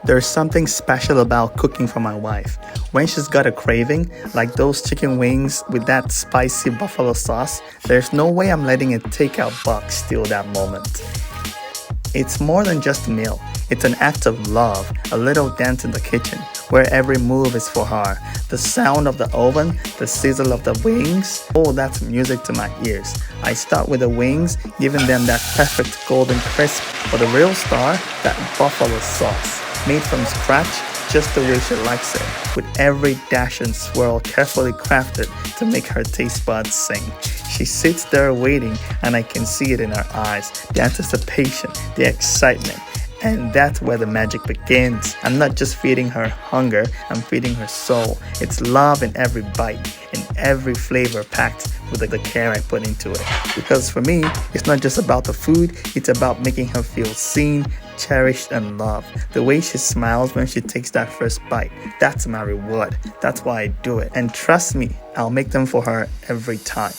There's something special about cooking for my wife. When she's got a craving, like those chicken wings with that spicy buffalo sauce, there's no way I'm letting a takeout box steal that moment. It's more than just a meal. It's an act of love, a little dance in the kitchen, where every move is for her. The sound of the oven, the sizzle of the wings, oh, that's music to my ears. I start with the wings, giving them that perfect golden crisp, for the real star, that buffalo sauce, made from scratch, just the way she likes it, with every dash and swirl carefully crafted to make her taste buds sing. She sits there waiting, and I can see it in her eyes, the anticipation, the excitement. And that's where the magic begins. I'm not just feeding her hunger, I'm feeding her soul. It's love in every bite, in every flavor packed with the care I put into it. Because for me, it's not just about the food, it's about making her feel seen, cherished, and loved. The way she smiles when she takes that first bite, that's my reward. That's why I do it. And trust me, I'll make them for her every time.